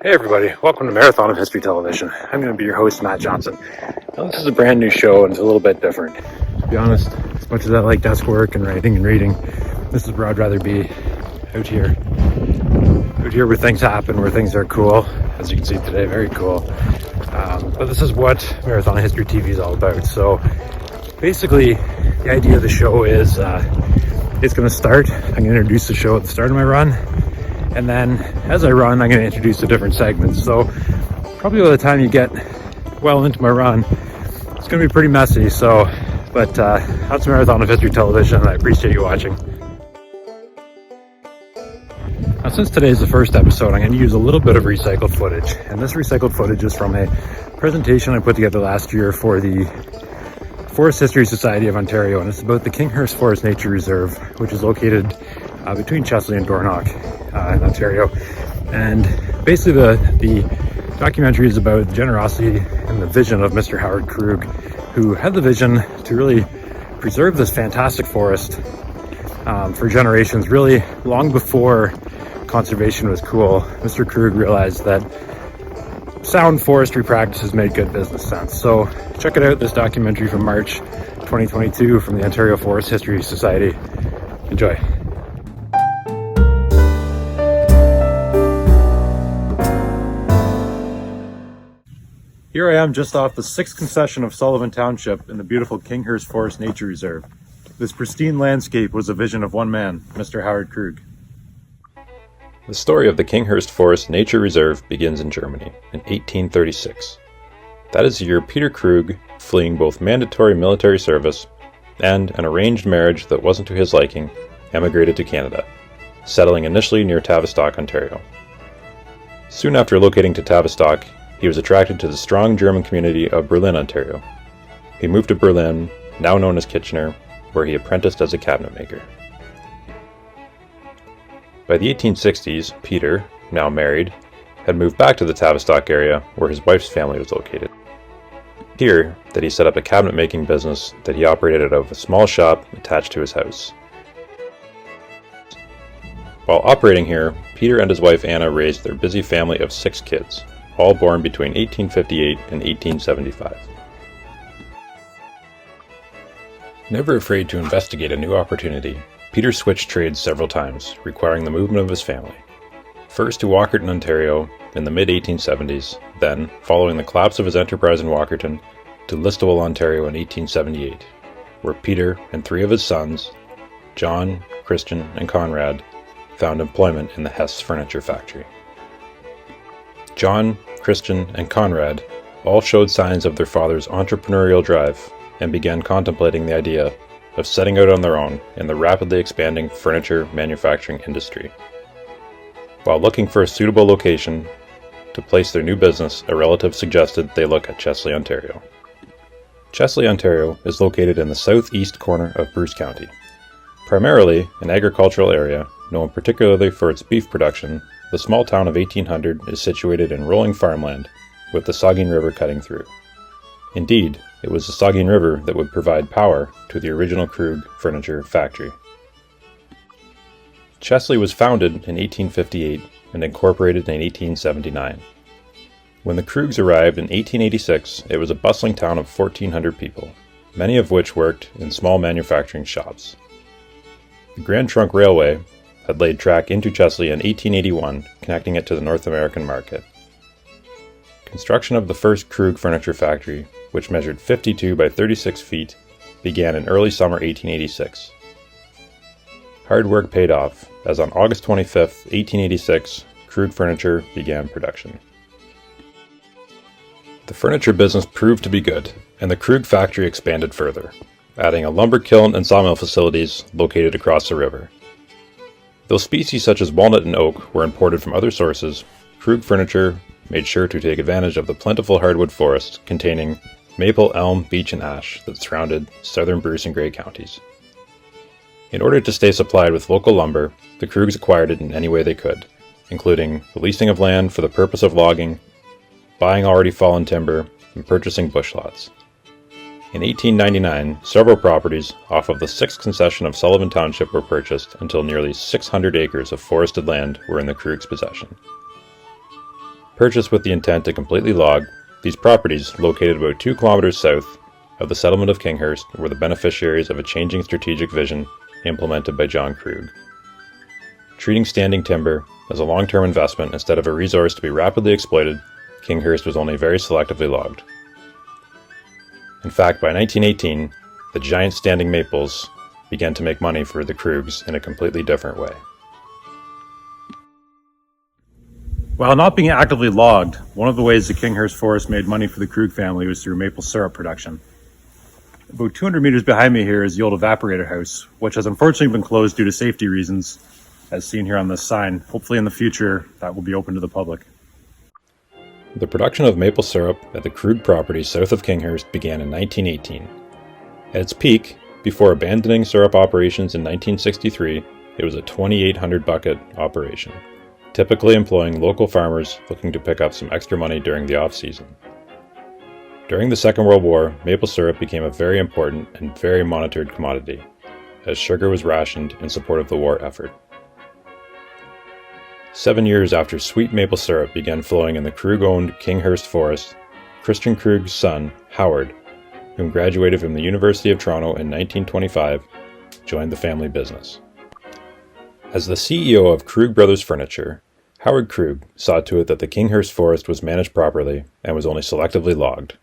Hey everybody, welcome to Marathon of History Television. I'm going to be your host, Matt Johnson. Now this is a brand new show and it's a little bit different. To be honest, as much as I like desk work and writing and reading, this is where I'd rather be, out here. Out here where things happen, where things are cool. As you can see today, very cool. But this is what Marathon of History TV is all about. So basically, the idea of the show is it's going to start. I'm going to introduce the show at the start of my run. And then as I run, I'm going to introduce the different segments. So probably by the time you get well into my run, it's going to be pretty messy. But that's Marathon of History Television, and I appreciate you watching. Now, since today is the first episode, I'm going to use a little bit of recycled footage. And this recycled footage is from a presentation I put together last year for the Forest History Society of Ontario. And it's about the Kinghurst Forest Nature Reserve, which is located between Chesley and Dornoch in Ontario. And basically the documentary is about the generosity and the vision of Mr. Howard Krug, who had the vision to really preserve this fantastic forest for generations, really long before conservation was cool. Mr. Krug realized that sound forestry practices made good business sense. So check it out, this documentary from March 2022 from the Ontario Forest History Society. Enjoy. Here I am just off the 6th concession of Sullivan Township in the beautiful Kinghurst Forest Nature Reserve. This pristine landscape was a vision of one man, Mr. Howard Krug. The story of the Kinghurst Forest Nature Reserve begins in Germany in 1836. That is the year Peter Krug, fleeing both mandatory military service and an arranged marriage that wasn't to his liking, emigrated to Canada, settling initially near Tavistock, Ontario. Soon after locating to Tavistock, he was attracted to the strong German community of Berlin, Ontario. He moved to Berlin, now known as Kitchener, where he apprenticed as a cabinet maker. By the 1860s, Peter, now married, had moved back to the Tavistock area where his wife's family was located. Here, that he set up a cabinet making business that he operated out of a small shop attached to his house. While operating here, Peter and his wife Anna raised their busy family of 6 kids, all born between 1858 and 1875. Never afraid to investigate a new opportunity, Peter switched trades several times, requiring the movement of his family. First to Walkerton, Ontario in the mid-1870s, then, following the collapse of his enterprise in Walkerton, to Listowel, Ontario in 1878, where Peter and 3 of his sons, John, Christian, and Conrad, found employment in the Hess Furniture Factory. John, Christian, and Conrad all showed signs of their father's entrepreneurial drive and began contemplating the idea of setting out on their own in the rapidly expanding furniture manufacturing industry. While looking for a suitable location to place their new business, a relative suggested they look at Chesley, Ontario. Chesley, Ontario is located in the southeast corner of Bruce County. Primarily an agricultural area, known particularly for its beef production, the small town of 1800 is situated in rolling farmland, with the Saugeen River cutting through. Indeed, it was the Saugeen River that would provide power to the original Krug Furniture Factory. Chesley was founded in 1858 and incorporated in 1879. When the Krugs arrived in 1886, it was a bustling town of 1,400 people, many of which worked in small manufacturing shops. The Grand Trunk Railway had laid track into Chesley in 1881, connecting it to the North American market. Construction of the first Krug Furniture Factory, which measured 52 by 36 feet, began in early summer 1886. Hard work paid off, as on August 25, 1886, Krug Furniture began production. The furniture business proved to be good, and the Krug factory expanded further, adding a lumber kiln and sawmill facilities located across the river. Though species such as walnut and oak were imported from other sources, Krug Furniture made sure to take advantage of the plentiful hardwood forest containing maple, elm, beech, and ash that surrounded southern Bruce and Grey counties. In order to stay supplied with local lumber, the Krugs acquired it in any way they could, including the leasing of land for the purpose of logging, buying already fallen timber, and purchasing bush lots. In 1899, several properties off of the 6th concession of Sullivan Township were purchased until nearly 600 acres of forested land were in the Krug's possession. Purchased with the intent to completely log, these properties, located about 2 kilometers south of the settlement of Kinghurst, were the beneficiaries of a changing strategic vision implemented by John Krug. Treating standing timber as a long-term investment instead of a resource to be rapidly exploited, Kinghurst was only very selectively logged. In fact, by 1918, the giant standing maples began to make money for the Krugs in a completely different way. While not being actively logged, one of the ways the Kinghurst Forest made money for the Krug family was through maple syrup production. About 200 meters behind me here is the old evaporator house, which has unfortunately been closed due to safety reasons, as seen here on this sign. Hopefully in the future, that will be open to the public. The production of maple syrup at the Krug property south of Kinghurst began in 1918. At its peak, before abandoning syrup operations in 1963, it was a 2,800 bucket operation, typically employing local farmers looking to pick up some extra money during the off-season. During the Second World War, maple syrup became a very important and very monitored commodity, as sugar was rationed in support of the war effort. 7 years after sweet maple syrup began flowing in the Krug-owned Kinghurst Forest, Christian Krug's son, Howard, whom graduated from the University of Toronto in 1925, joined the family business. As the CEO of Krug Brothers Furniture, Howard Krug saw to it that the Kinghurst Forest was managed properly and was only selectively logged.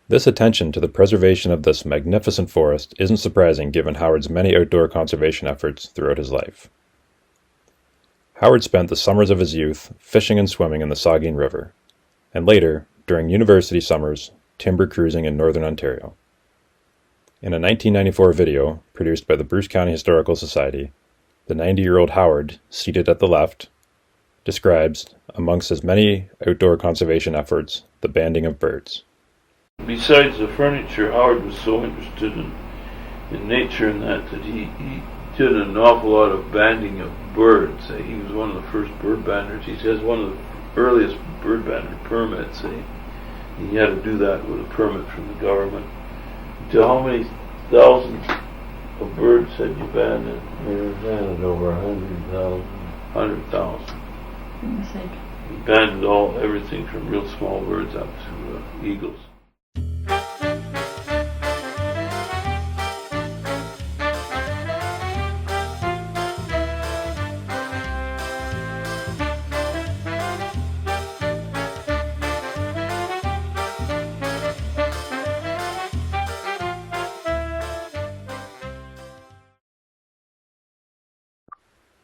This attention to the preservation of this magnificent forest isn't surprising given Howard's many outdoor conservation efforts throughout his life. Howard spent the summers of his youth fishing and swimming in the Saugeen River, and later, during university summers, timber cruising in northern Ontario. In a 1994 video produced by the Bruce County Historical Society, the 90-year-old Howard, seated at the left, describes, amongst his many outdoor conservation efforts, the banding of birds. Besides the furniture, Howard was so interested in nature and that he did an awful lot of banding of birds. He was one of the first bird banders. He has one of the earliest bird bander permits. He had to do that with a permit from the government. To how many thousands of birds had you banded? We banded over 100,000. 100,000. He banded everything from real small birds up to eagles.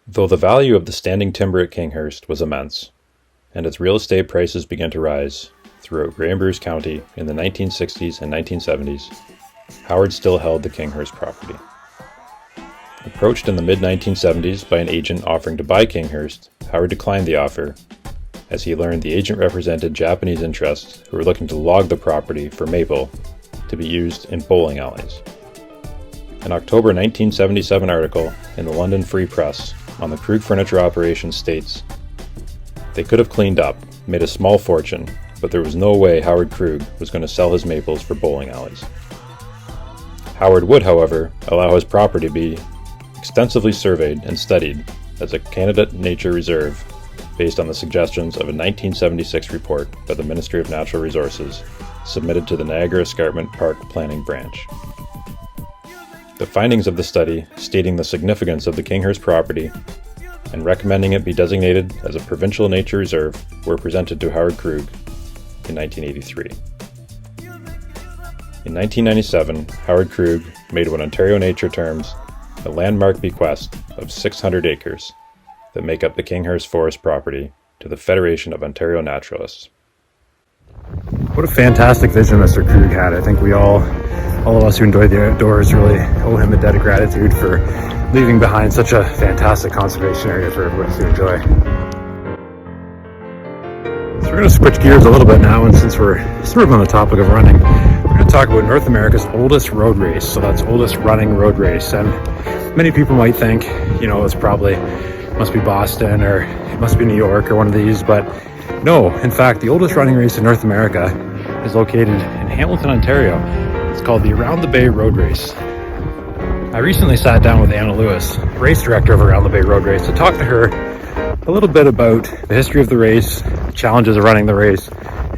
Though the value of the standing timber at Kinghurst was immense, and its real estate prices began to rise throughout Grey and Bruce County in the 1960s and 1970s, Howard still held the Kinghurst property. Approached in the mid-1970s by an agent offering to buy Kinghurst, Howard declined the offer, as he learned the agent represented Japanese interests who were looking to log the property for maple to be used in bowling alleys. An October 1977 article in the London Free Press on the Krug furniture operation states, "They could have cleaned up, made a small fortune, but there was no way Howard Krug was going to sell his maples for bowling alleys." Howard would, however, allow his property to be extensively surveyed and studied as a candidate nature reserve based on the suggestions of a 1976 report by the Ministry of Natural Resources submitted to the Niagara Escarpment Park Planning Branch. The findings of the study, stating the significance of the Kinghurst property and recommending it be designated as a provincial nature reserve, were presented to Howard Krug in 1983. In 1997, Howard Krug made what Ontario Nature terms a landmark bequest of 600 acres that make up the Kinghurst Forest property to the Federation of Ontario Naturalists. What a fantastic vision Mr. Krug had. I think all of us who enjoy the outdoors really owe him a debt of gratitude for leaving behind such a fantastic conservation area for everyone to enjoy. So we're going to switch gears a little bit now, and since we're sort of on the topic of running, we're going to talk about North America's oldest road race. So that's oldest running road race. And many people might think, it's must be Boston or it must be New York or one of these, but no, in fact, the oldest running race in North America is located in Hamilton, Ontario. It's called the Around the Bay Road Race. I recently sat down with Anna Lewis, race director of Around the Bay Road Race, to talk to her a little bit about the history of the race, challenges of running the race,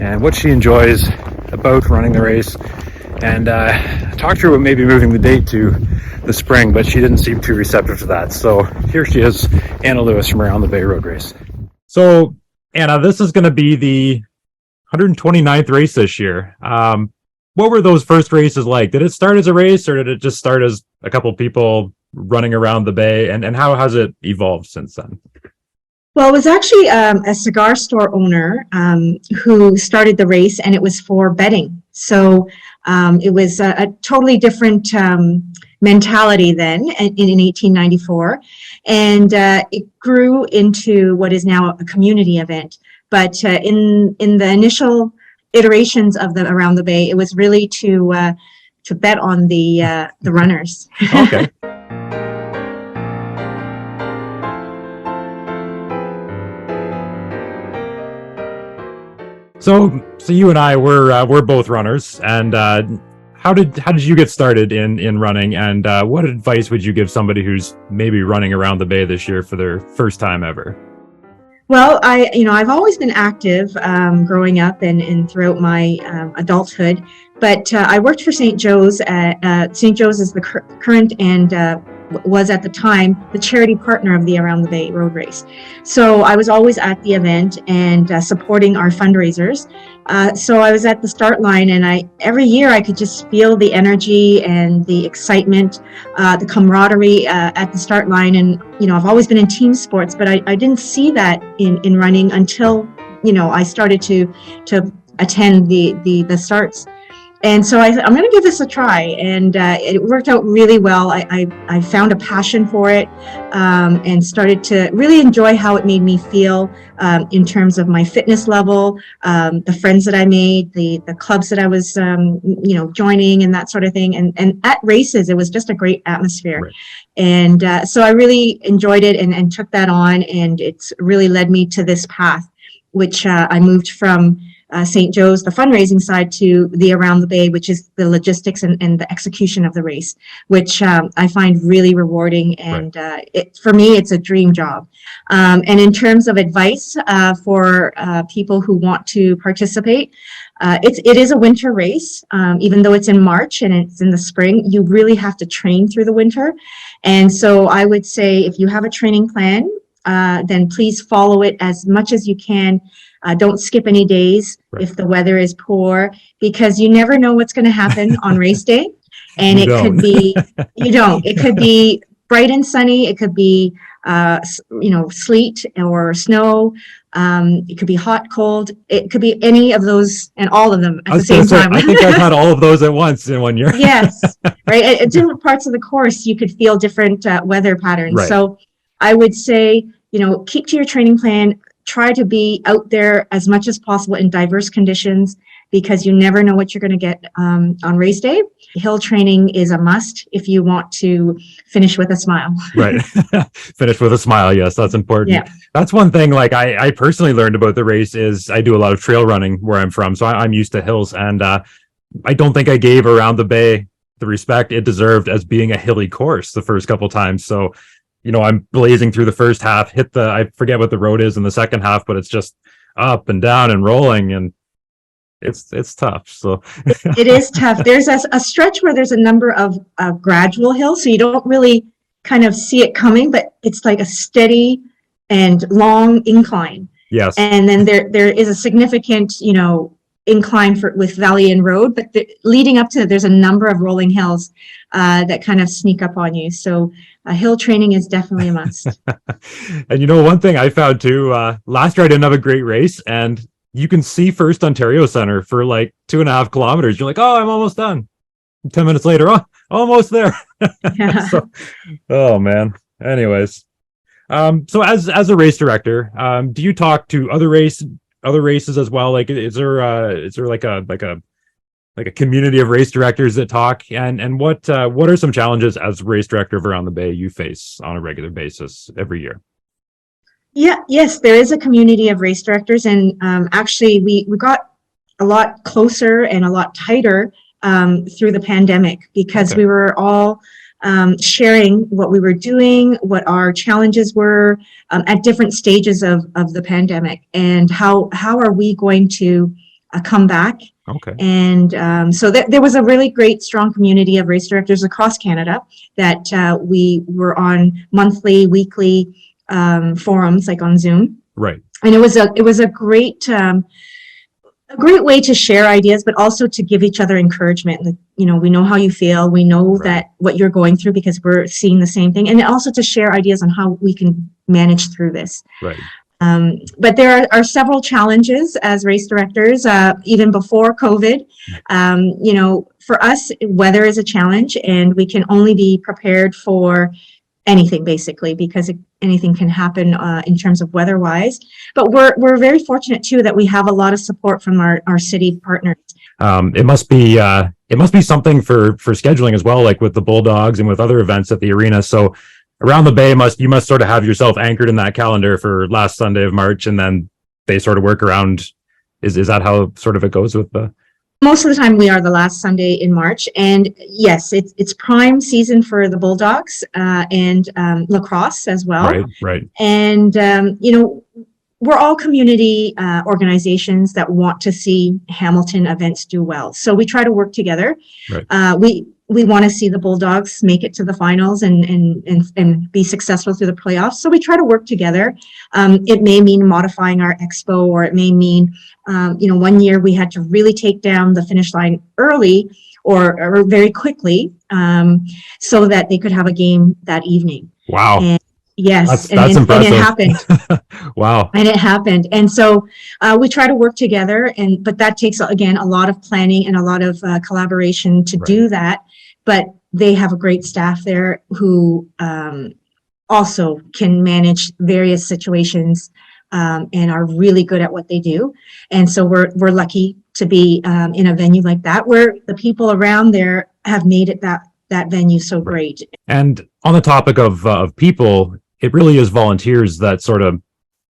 and what she enjoys about running the race. And talked to her about maybe moving the date to the spring, but she didn't seem too receptive to that. So here she is, Anna Lewis from Around the Bay Road Race. So, Anna, this is going to be the 129th race this year. What were those first races like? Did it start as a race, or did it just start as a couple people running around the bay? And how has it evolved since then? Well, it was actually a cigar store owner who started the race, and it was for betting. So it was a totally different mentality then in 1894. And it grew into what is now a community event. But in the initial iterations of the Around the Bay, it was really to bet on the runners. Okay. So you and I we're both runners, and how did you get started in running, and what advice would you give somebody who's maybe running Around the Bay this year for their first time ever? Well, I've always been active growing up and throughout my adulthood, but I worked for St. Joe's. St. Joe's is the current and was at the time the charity partner of the Around the Bay Road Race. So I was always at the event and supporting our fundraisers. So I was at the start line, and every year I could just feel the energy and the excitement, the camaraderie at the start line. And I've always been in team sports, but I didn't see that in running until I started to attend the starts. And so I thought, I'm going to give this a try, and it worked out really well. I found a passion for it and started to really enjoy how it made me feel in terms of my fitness level, the friends that I made, the clubs that I was joining, and that sort of thing. And at races, it was just a great atmosphere. Right. And so I really enjoyed it and took that on, and it's really led me to this path, which I moved from St. Joe's, the fundraising side, to the Around the Bay, which is the logistics and the execution of the race, which I find really rewarding. And for me, it's a dream job. And in terms of advice for people who want to participate, it is a winter race. Even though it's in March and it's in the spring, you really have to train through the winter. And so I would say, if you have a training plan, then please follow it as much as you can. Don't skip any days if the weather is poor, because you never know what's going to happen on race day. And could be, it could be bright and sunny. It could be, sleet or snow. It could be hot, cold. It could be any of those and all of them at the same time. I think I've had all of those at once in 1 year. Yes, right. At different parts of the course, you could feel different weather patterns. Right. So I would say, keep to your training plan. Try to be out there as much as possible in diverse conditions, because you never know what you're going to get on race day. Hill training is a must if you want to finish with a smile. Right. Finish with a smile. Yes, that's important. Yeah. That's one thing, like I personally learned about the race is I do a lot of trail running where I'm from. So I'm used to hills, and I don't think I gave Around the Bay the respect it deserved as being a hilly course the first couple times. So I'm blazing through the first half, I forget what the road is in the second half, but it's just up and down and rolling, and it's tough. So it is tough. There's a stretch where there's a number of gradual hills, so you don't really kind of see it coming, but it's like a steady and long incline. Yes. And then there is a significant, incline with Valley and Road, but leading up to there's a number of rolling hills that kind of sneak up on you. So hill training is definitely a must. And one thing I found too, last year I didn't have a great race, and you can see First Ontario Center for like 2.5 kilometers. You're like, oh, I'm almost done. 10 minutes later, oh, almost there. Yeah. So, oh man. Anyways, so as a race director, do you talk to other races as well? Like, is there like a community of race directors that talk? And what are some challenges as race director of Around the Bay you face on a regular basis every year? Yes, there is a community of race directors, and actually we got a lot closer and a lot tighter through the pandemic, because we were all sharing what we were doing, what our challenges were at different stages of the pandemic, and how are we going to come back. Okay. And so there was a really great, strong community of race directors across Canada that we were on monthly, weekly forums, like on Zoom. Right. And it was a great way to share ideas, but also to give each other encouragement. Like, you know, we know how you feel. We know Right. that what you're going through because we're seeing the same thing, and also to share ideas on how we can manage through this. Right. But there are several challenges as race directors, even before COVID. You know, for us, weather is a challenge, and we can only be prepared for anything basically, because anything can happen in terms of weather-wise. But we're very fortunate too that we have a lot of support from our city partners. It must be something for scheduling as well, like with the Bulldogs and with other events at the arena. So around the Bay, you must sort of have yourself anchored in that calendar for last Sunday of March, and then they sort of work around. Is that how sort of it goes with the? Most of the time we are the last Sunday in March, and yes, it's prime season for the Bulldogs and lacrosse as well. Right. And you know, we're all community organizations that want to see Hamilton events do well. So we try to work together. Right. We want to see the Bulldogs make it to the finals and be successful through the playoffs. So we try to work together. It may mean modifying our expo, or it may mean, you know, one year we had to really take down the finish line early or very quickly so that they could have a game that evening. Wow. And yes, that's impressive. And it happened. Wow. And it happened. And so we try to work together, but that takes, again, a lot of planning and a lot of collaboration to do that. But they have a great staff there who also can manage various situations and are really good at what they do. And so we're lucky to be in a venue like that, where the people around there have made it that venue so great. And on the topic of people, it really is volunteers that sort of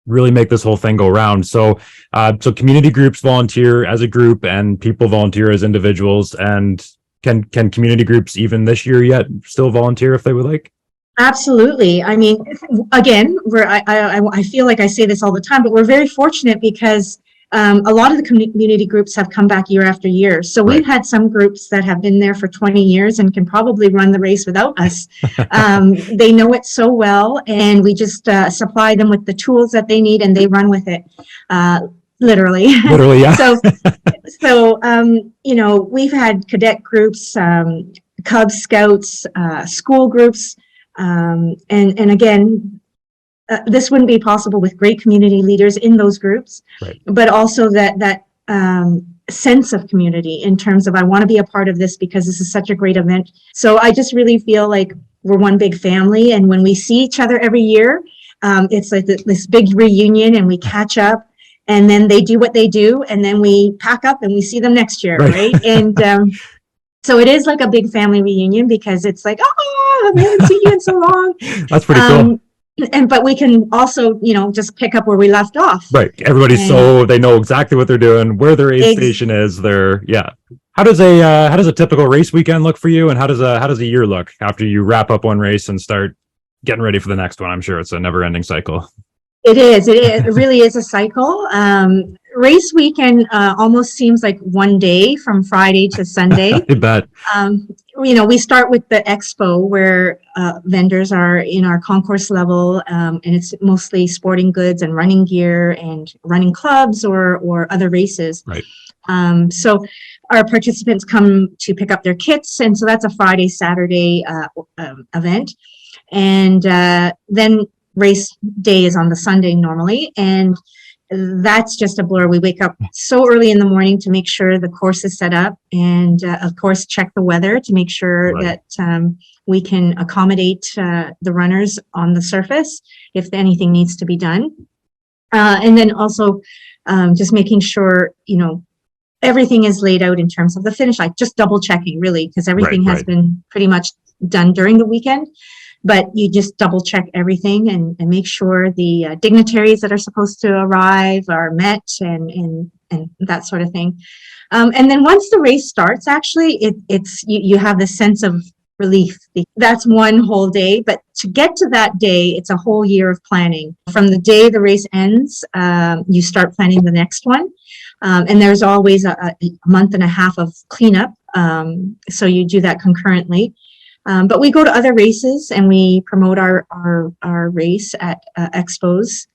really make this whole thing go round. So community groups volunteer as a group, and people volunteer as individuals. And can community groups even this year yet still volunteer if they would like? Absolutely. I mean, again, I feel like I say this all the time, but we're very fortunate because a lot of the community groups have come back year after year. So we've had some groups that have been there for 20 years and can probably run the race without us. They know it so well, and we just supply them with the tools that they need, and they run with it. Literally, yeah. So you know, we've had cadet groups, Cub Scouts, school groups, and again, this wouldn't be possible with great community leaders in those groups, but also that sense of community in terms of, I want to be a part of this because this is such a great event. So I just really feel like we're one big family, and when we see each other every year, it's like this big reunion, and we catch up. And then they do what they do, and then we pack up and we see them next year, right? And so it is like a big family reunion, because it's like, oh, I haven't seen you in so long. That's pretty cool. But we can also, you know, just pick up where we left off. Right. Everybody's they know exactly what they're doing, where their aid station is. How does a typical race weekend look for you, and how does a year look after you wrap up one race and start getting ready for the next one? I'm sure it's a never-ending cycle. It is. It really is a cycle. Race weekend almost seems like one day from Friday to Sunday. I bet. You know, we start with the expo, where vendors are in our concourse level, and it's mostly sporting goods and running gear and running clubs or other races. Right. So our participants come to pick up their kits, and so that's a Friday, Saturday event. And then race day is on the Sunday normally, and that's just a blur. We wake up so early in the morning to make sure the course is set up, and of course check the weather to make sure that we can accommodate the runners on the surface if anything needs to be done, and then also just making sure, you know, everything is laid out in terms of the finish line, just double checking really, because everything has been pretty much done during the weekend. But you just double check everything and make sure the dignitaries that are supposed to arrive are met and that sort of thing. And then once the race starts, actually, it's you have this sense of relief. That's one whole day, but to get to that day, it's a whole year of planning. From the day the race ends, you start planning the next one. And there's always a month and a half of cleanup. So you do that concurrently. But we go to other races and we promote our race at expos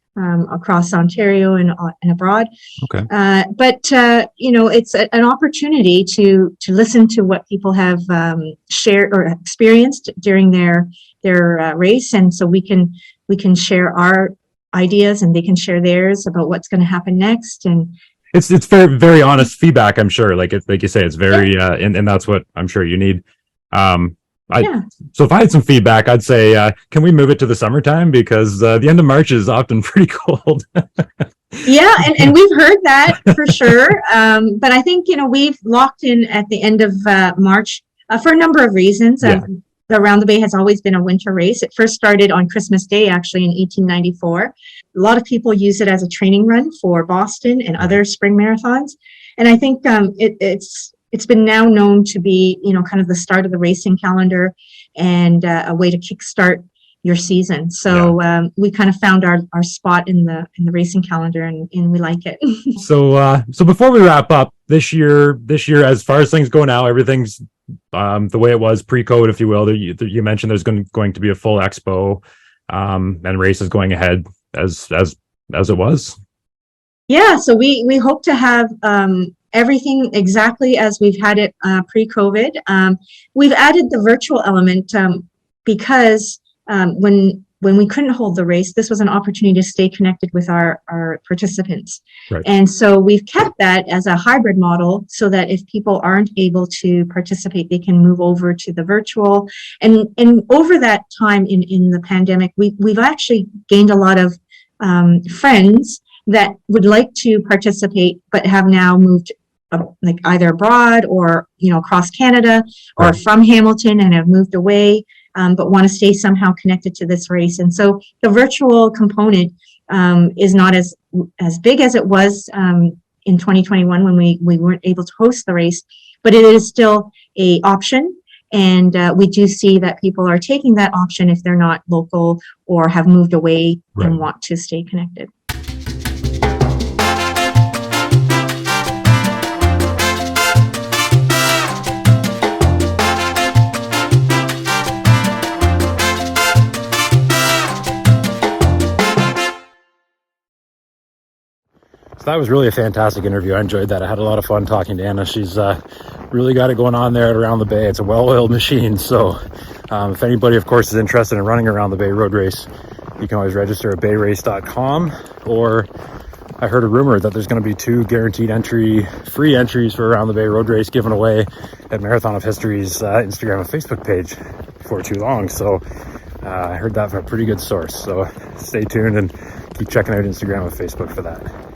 across Ontario and abroad. Okay. But it's an opportunity to listen to what people have shared or experienced during their race, and so we can share our ideas and they can share theirs about what's going to happen next. And It's very, very honest feedback, I'm sure. Like you say, it's very and that's what I'm sure you need. So if I had some feedback, I'd say, can we move it to the summertime? Because the end of March is often pretty cold. Yeah, and we've heard that for sure. But I think, we've locked in at the end of March for a number of reasons. The Around the Bay has always been a winter race. It first started on Christmas Day, actually, in 1894. A lot of people use it as a training run for Boston and other spring marathons. And I think it's been now known to be, kind of the start of the racing calendar and a way to kickstart your season. So we kind of found our spot in the racing calendar, and we like it. So before we wrap up this year, as far as things go now, everything's the way it was pre-COVID, if you will. You mentioned there's going to be a full expo, and races going ahead as it was. Yeah, so we hope to have everything exactly as we've had it pre-COVID. We've added the virtual element because when we couldn't hold the race, this was an opportunity to stay connected with our participants. Right. And so we've kept that as a hybrid model so that if people aren't able to participate, they can move over to the virtual. And over that time in the pandemic, we've actually gained a lot of friends that would like to participate, but have now moved like either abroad or, across Canada or from Hamilton and have moved away, but want to stay somehow connected to this race. And so the virtual component is not as big as it was in 2021 when we weren't able to host the race, but it is still a option. And we do see that people are taking that option if they're not local or have moved away and want to stay connected. So that was really a fantastic interview. I enjoyed that. I had a lot of fun talking to Anna. She's really got it going on there at Around the Bay. It's a well-oiled machine. So if anybody, of course, is interested in running Around the Bay road race, you can always register at bayrace.com. Or I heard a rumor that there's going to be 2 guaranteed free entries for Around the Bay road race given away at Marathon of History's Instagram and Facebook page before too long. So I heard that from a pretty good source. So stay tuned and keep checking out Instagram and Facebook for that.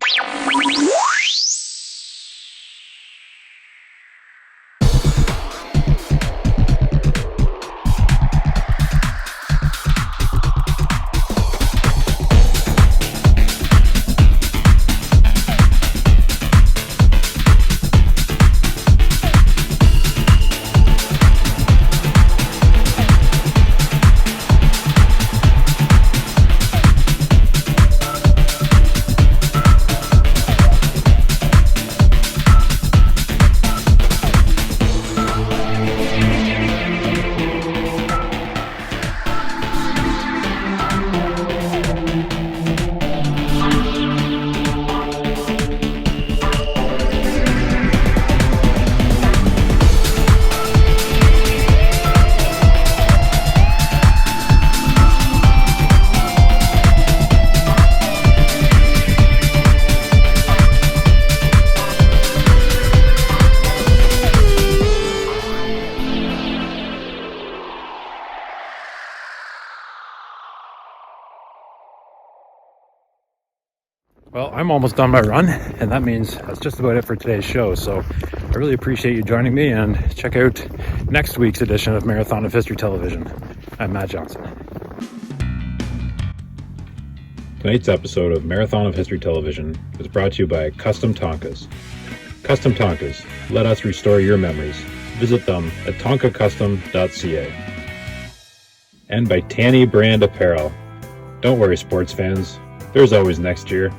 Well, I'm almost done my run, and that means that's just about it for today's show. So I really appreciate you joining me, and check out next week's edition of Marathon of History Television. I'm Matt Johnson. Tonight's episode of Marathon of History Television is brought to you by Custom Tonkas. Custom Tonkas, let us restore your memories. visit them at tonkacustom.ca. And by Tanny Brand Apparel. Don't worry, sports fans, there's always next year.